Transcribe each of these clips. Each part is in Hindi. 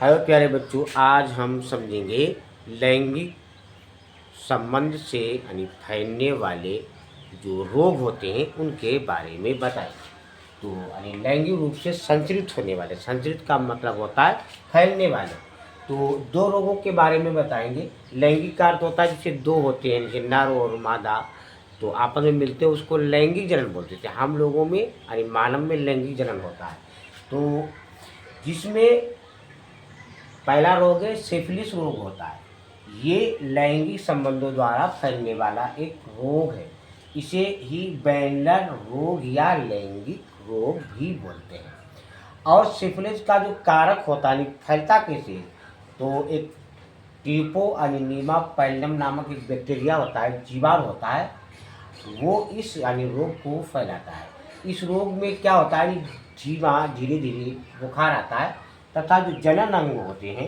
हेलो प्यारे बच्चों, आज हम समझेंगे लैंगिक संबंध से यानी फैलने वाले जो रोग होते हैं उनके बारे में बताएंगे। तो यानी लैंगिक रूप से संचरित होने वाले, संचरित का मतलब होता है फैलने वाले। तो दो रोगों के बारे में बताएंगे। लैंगिक का अर्थ होता है जिससे दो होते हैं, जैसे नर और मादा, तो आपस में मिलते हैं, उसको लैंगिक जनन बोलते थे। हम लोगों में यानी मानव में लैंगिक जनन होता है। तो जिसमें पहला रोग है सिफिलिस रोग होता है। ये लैंगिक संबंधों द्वारा फैलने वाला एक रोग है। इसे ही बैनलर रोग या लैंगिक रोग भी बोलते हैं। और सिफिलिस का जो कारक होता है, फैलता कैसे, तो एक टीपो अनिनीमा पैलम नामक एक बैक्टीरिया होता है, जीवाणु होता है, वो इस यानी रोग को फैलाता है। इस रोग में क्या होता है, जीवा धीरे धीरे बुखार आता है तथा जो जनन अंग होते हैं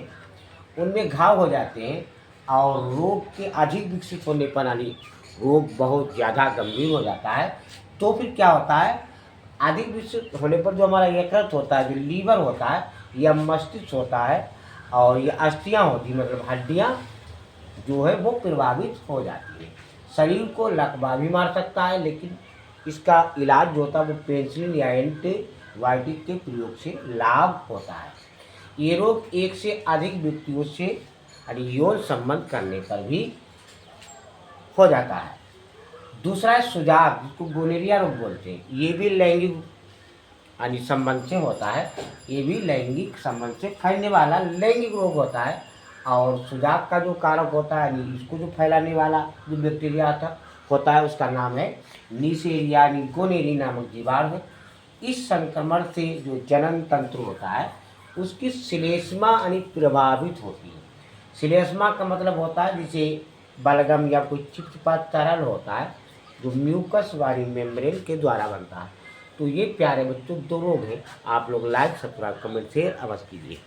उनमें घाव हो जाते हैं, और रोग के अधिक विकसित होने पर यानी रोग बहुत ज़्यादा गंभीर हो जाता है। तो फिर क्या होता है, अधिक विकसित होने पर जो हमारा यकृत होता है, जो लीवर होता है या मस्तिष्क होता है, और ये अस्थियाँ होती हैं, मतलब हड्डियाँ जो है वो प्रभावित हो जाती है। शरीर को लकवा भी मार सकता है, लेकिन इसका इलाज जो होता है वो पेनिसिलिन या एंटीबायोटिक के प्रयोग से लाभ होता है। ये रोग एक से अधिक व्यक्तियों से यानी यौन संबंध करने पर भी हो जाता है। दूसरा है सुजाग, जिसको गोनेरिया रोग बोलते हैं। ये भी लैंगिक यानी संबंध से होता है। ये भी लैंगिक संबंध से फैलने वाला लैंगिक रोग होता है। और सुजाग का जो कारक होता है यानी इसको जो फैलाने वाला जो बैक्टीरिया था होता है, उसका नाम है नीसेरिया यानी गोनेरी नामक जीवाणु है। इस संक्रमण से जो जनन तंत्र होता है उसकी श्लेष्मा यानी प्रभावित होती है। श्लेष्मा का मतलब होता है जिसे बलगम या कोई चिपचिपा तरल होता है जो म्यूकस वाली मेम्ब्रेन के द्वारा बनता है। तो ये प्यारे बच्चों दो रोग हैं। आप लोग लाइक, सब्सक्राइब, कमेंट, शेयर अवश्य कीजिए।